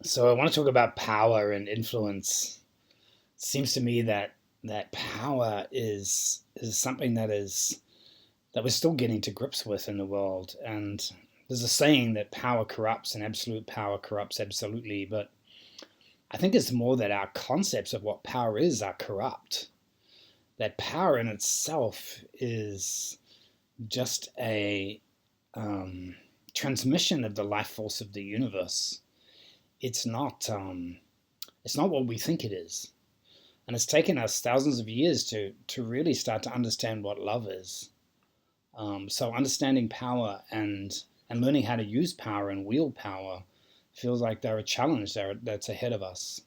So I want to talk about power and influence. It seems to me that power is something that we're still getting to grips with in the world. And there's a saying that power corrupts and absolute power corrupts absolutely, but I think it's more that our concepts of what power is are corrupt. That power in itself is just a transmission of the life force of the universe. It's not it's not what we think it is. And it's taken us thousands of years to really start to understand what love is. So understanding power and learning how to use power and wield power feels like they're a challenge that's ahead of us.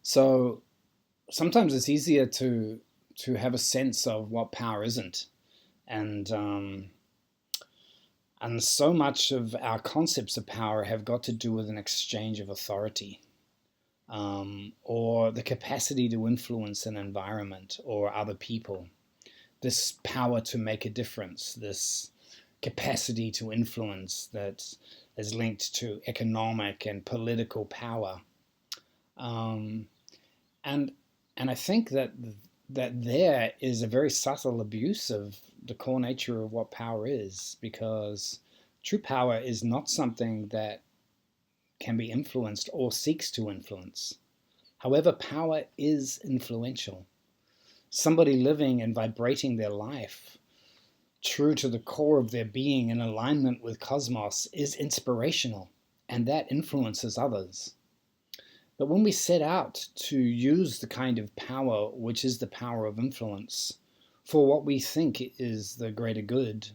So sometimes it's easier to have a sense of what power isn't, and so much of our concepts of power have got to do with an exchange of authority, or the capacity to influence an environment or other people. This power to make a difference, this capacity to influence that is linked to economic and political power. Um, and and I think that there is a very subtle abuse of the core nature of what power is, because true power is not something that can be influenced or seeks to influence. However, power is influential. Somebody living and vibrating their life true to the core of their being in alignment with cosmos is inspirational, and that influences others. But when we set out to use the kind of power, which is the power of influence, for what we think is the greater good,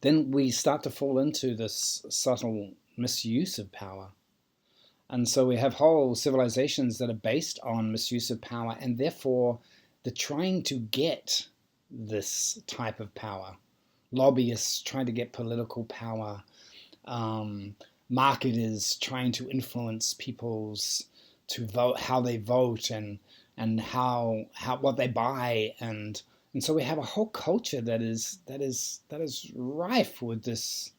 then we start to fall into this subtle misuse of power. And so we have whole civilizations that are based on misuse of power, and therefore they're trying to get this type of power. Lobbyists trying to get political power, um, marketers trying to influence people's to vote, how they vote, and how what they buy, and so we have a whole culture that is rife with this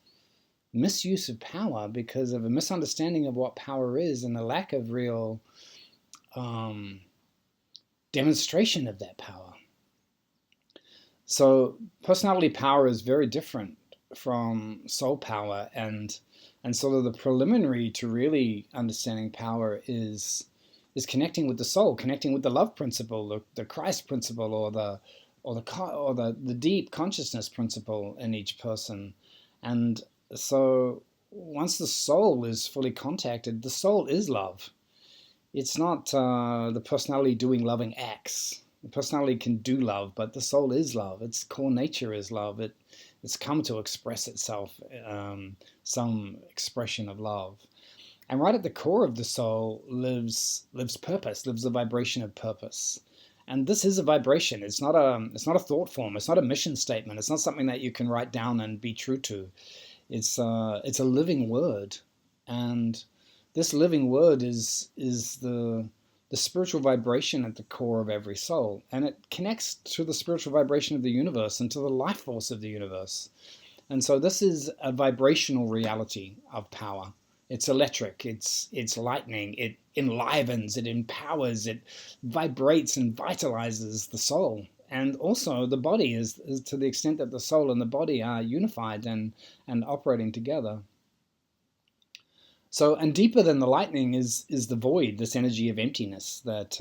misuse of power because of a misunderstanding of what power is and a lack of real um, demonstration of that power. So personality power is very different from soul power, and sort of the preliminary to really understanding power is connecting with the soul, connecting with the love principle, the Christ principle, or the deep consciousness principle in each person. And so once the soul is fully contacted, the soul is love. It's not the personality doing loving acts. The personality can do love, but the soul is love. Its core nature is love. It's come to express itself, some expression of love. And right at the core of the soul lives purpose, lives the vibration of purpose. And this is a vibration. It's not a thought form. It's not a mission statement. It's not something that you can write down and be true to. It's a living word, and this living word is the spiritual vibration at the core of every soul, and it connects to the spiritual vibration of the universe and to the life force of the universe. And so this is a vibrational reality of power. It's electric, it's lightning, it enlivens, it empowers, it vibrates and vitalizes the soul. And also the body is to the extent that the soul and the body are unified and operating together. So, and deeper than the lightning is the void, this energy of emptiness that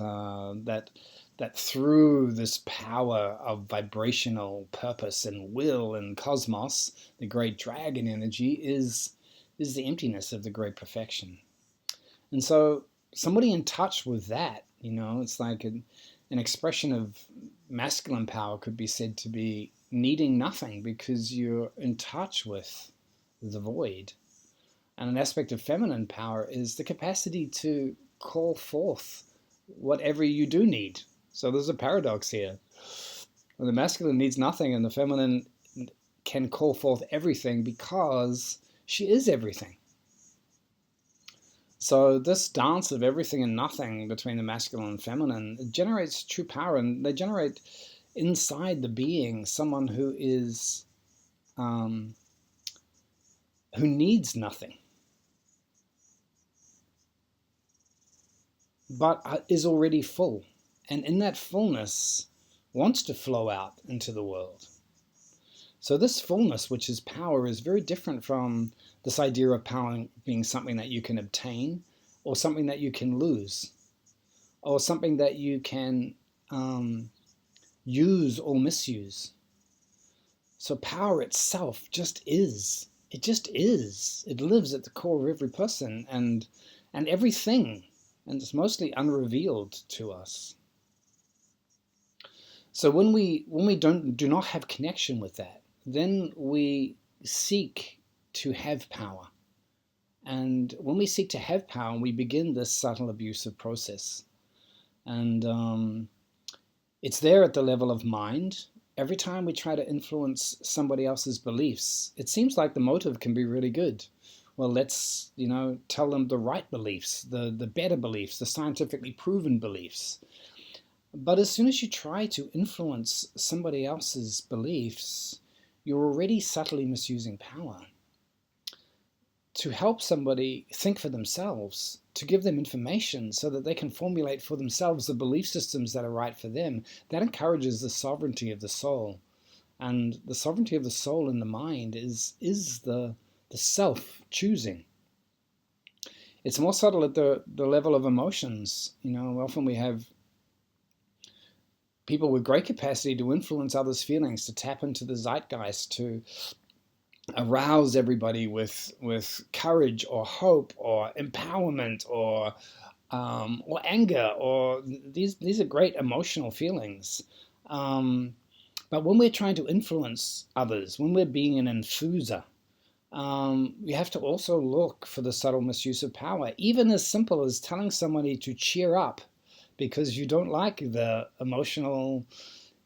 through this power of vibrational purpose and will and cosmos, the great dragon energy is the emptiness of the great perfection. And so, somebody in touch with that, it's like an expression of masculine power could be said to be needing nothing because you're in touch with the void. And an aspect of feminine power is the capacity to call forth whatever you do need. So there's a paradox here. The masculine needs nothing, and the feminine can call forth everything because she is everything. So this dance of everything and nothing between the masculine and feminine generates true power, and they generate inside the being someone um, who needs nothing. but is already full, and in that fullness wants to flow out into the world. So this fullness, which is power, is very different from this idea of power being something that you can obtain, or something that you can lose, or something that you can use or misuse. So power itself just is. It just is. It lives at the core of every person and everything, and it's mostly unrevealed to us. So when we do not have connection with that, then we seek to have power. And when we seek to have power, we begin this subtle abusive process. And it's there at the level of mind. Every time we try to influence somebody else's beliefs, it seems like the motive can be really good. Well, let's, tell them the right beliefs, the better beliefs, the scientifically proven beliefs. But as soon as you try to influence somebody else's beliefs, you're already subtly misusing power. To help somebody think for themselves, to give them information so that they can formulate for themselves the belief systems that are right for them, that encourages the sovereignty of the soul. And the sovereignty of the soul in the mind is the self-choosing. It's more subtle at the level of emotions. Often we have people with great capacity to influence others' feelings, to tap into the zeitgeist, to arouse everybody with courage or hope or empowerment or anger, or these are great emotional feelings. But when we're trying to influence others, when we're being an infuser, we have to also look for the subtle misuse of power, even as simple as telling somebody to cheer up because you don't like the emotional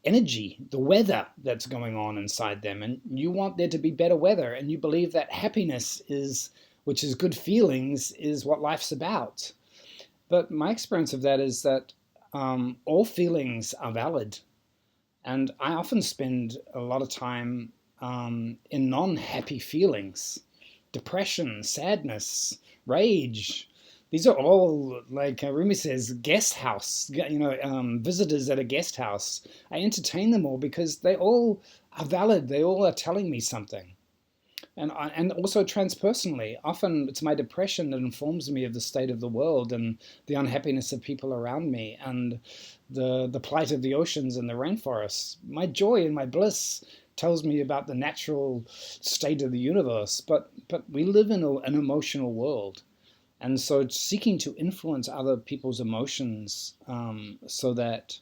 energy, the weather that's going on inside them, and you want there to be better weather, and you believe that happiness which is good feelings, is what life's about. But my experience of that is that all feelings are valid, and I often spend a lot of time in non-happy feelings, depression, sadness, rage. These are all, like Rumi says, guest house, visitors at a guest house. I entertain them all because they all are valid. They all are telling me something. And also transpersonally, often it's my depression that informs me of the state of the world and the unhappiness of people around me and the plight of the oceans and the rainforests. My joy and my bliss tells me about the natural state of the universe. But we live in an emotional world. And so seeking to influence other people's emotions so that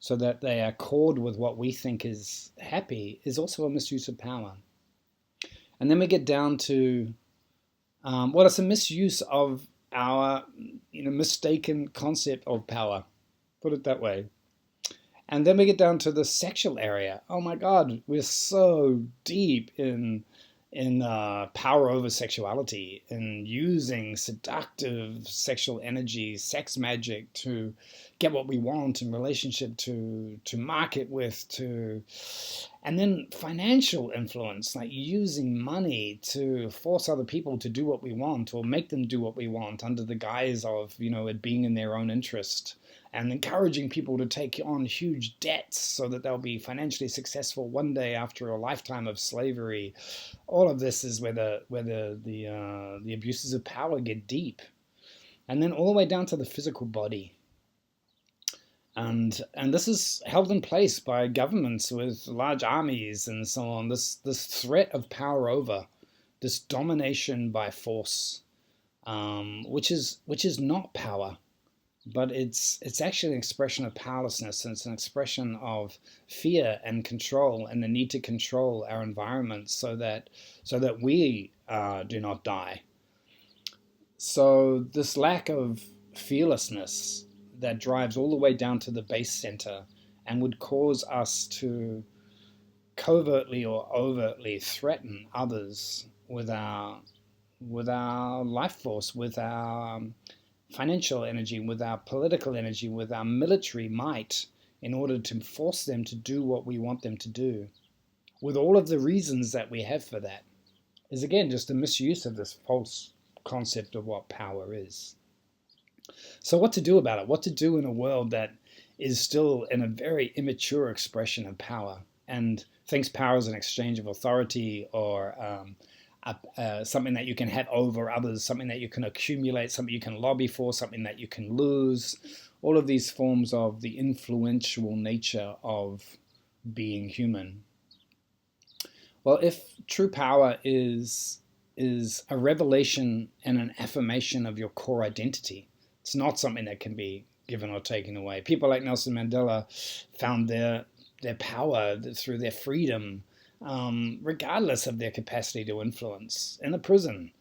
they accord with what we think is happy is also a misuse of power. And then we get down to, it's a misuse of our mistaken concept of power, put it that way. And then we get down to the sexual area. Oh my God, we're so deep in power over sexuality, in using seductive sexual energy, sex magic to get what we want in relationship to market with, and then financial influence, like using money to force other people to do what we want or make them do what we want under the guise of, it being in their own interest, and encouraging people to take on huge debts so that they'll be financially successful one day after a lifetime of slavery. All of this is where the abuses of power get deep, and then all the way down to the physical body. And this is held in place by governments with large armies and so on. This threat of power over, this domination by force, which is not power. But it's actually an expression of powerlessness, and it's an expression of fear and control, and the need to control our environment so that we do not die. So this lack of fearlessness that drives all the way down to the base center and would cause us to covertly or overtly threaten others with our life force, with our financial energy, with our political energy, with our military might, in order to force them to do what we want them to do, with all of the reasons that we have for that, is again just a misuse of this false concept of what power is. So what to do about it? What to do in a world that is still in a very immature expression of power and thinks power is an exchange of authority or something that you can have over others, something that you can accumulate, something you can lobby for, something that you can lose. All of these forms of the influential nature of being human. Well, if true power is a revelation and an affirmation of your core identity, it's not something that can be given or taken away. People like Nelson Mandela found their power through their freedom, regardless of their capacity to influence in a prison.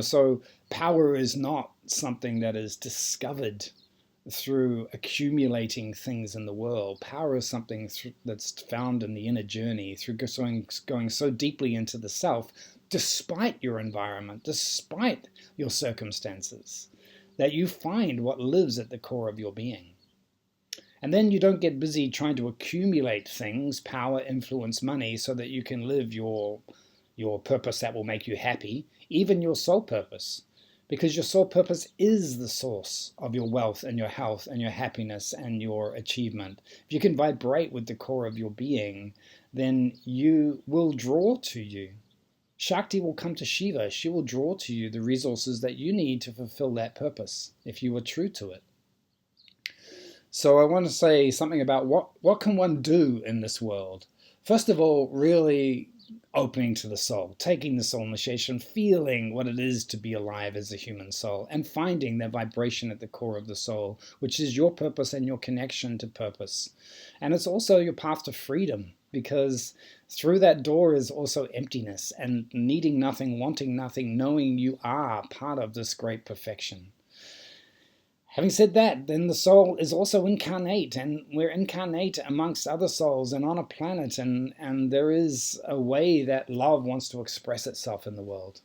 So power is not something that is discovered through accumulating things in the world. Power is something that's found in the inner journey, through going so deeply into the self, despite your environment, despite your circumstances, that you find what lives at the core of your being. And then you don't get busy trying to accumulate things, power, influence, money, so that you can live your purpose that will make you happy, even your soul purpose. Because your soul purpose is the source of your wealth and your health and your happiness and your achievement. If you can vibrate with the core of your being, then you will draw to you. Shakti will come to Shiva. She will draw to you the resources that you need to fulfill that purpose if you are true to it. So I want to say something about what can one do in this world. First of all, really opening to the soul, taking the soul initiation, feeling what it is to be alive as a human soul, and finding that vibration at the core of the soul, which is your purpose and your connection to purpose. And it's also your path to freedom, because through that door is also emptiness and needing nothing, wanting nothing, knowing you are part of this great perfection. Having said that, then the soul is also incarnate, and we're incarnate amongst other souls and on a planet, and there is a way that love wants to express itself in the world.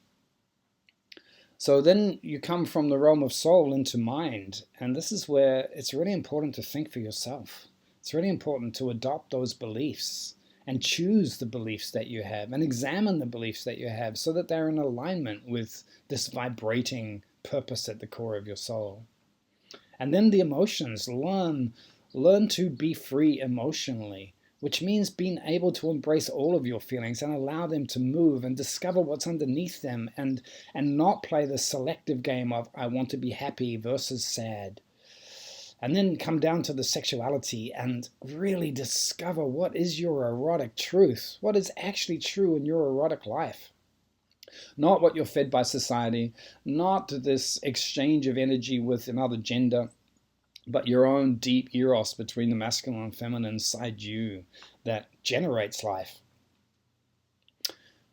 So then you come from the realm of soul into mind, and this is where it's really important to think for yourself. It's really important to adopt those beliefs and choose the beliefs that you have and examine the beliefs that you have so that they're in alignment with this vibrating purpose at the core of your soul. And then the emotions, learn to be free emotionally, which means being able to embrace all of your feelings and allow them to move and discover what's underneath them, and not play the selective game of I want to be happy versus sad. And then come down to the sexuality and really discover what is your erotic truth, what is actually true in your erotic life. Not what you're fed by society, not this exchange of energy with another gender, but your own deep eros between the masculine and feminine inside you that generates life.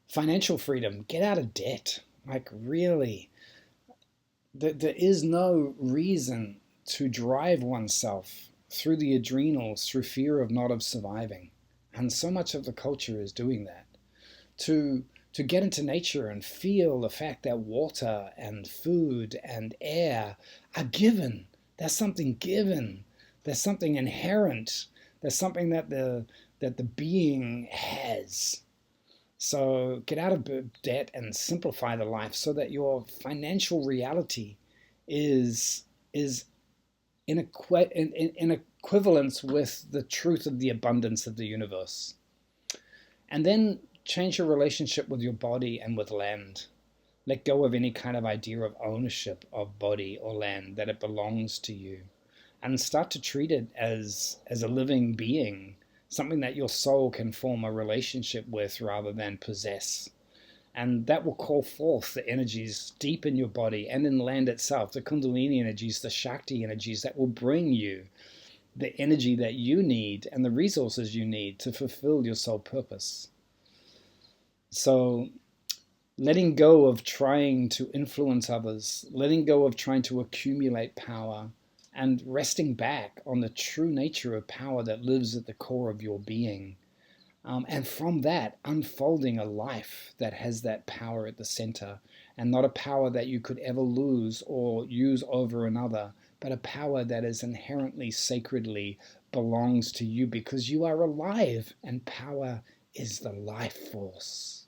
Financial freedom, get out of debt. Like really, there is no reason to drive oneself through the adrenals, through fear of not of surviving. And so much of the culture is doing that. To get into nature and feel the fact that water and food and air are given. There's something given. There's something inherent. There's something that the being has. So get out of debt and simplify the life so that your financial reality is in equivalence with the truth of the abundance of the universe. And then change your relationship with your body and with land. Let go of any kind of idea of ownership of body or land, that it belongs to you. And start to treat it as a living being, something that your soul can form a relationship with rather than possess. And that will call forth the energies deep in your body and in land itself, the Kundalini energies, the Shakti energies that will bring you the energy that you need and the resources you need to fulfill your soul purpose. So letting go of trying to influence others, letting go of trying to accumulate power, and resting back on the true nature of power that lives at the core of your being. And from that, unfolding a life that has that power at the center, and not a power that you could ever lose or use over another, but a power that is inherently, sacredly belongs to you because you are alive, and power is the life force.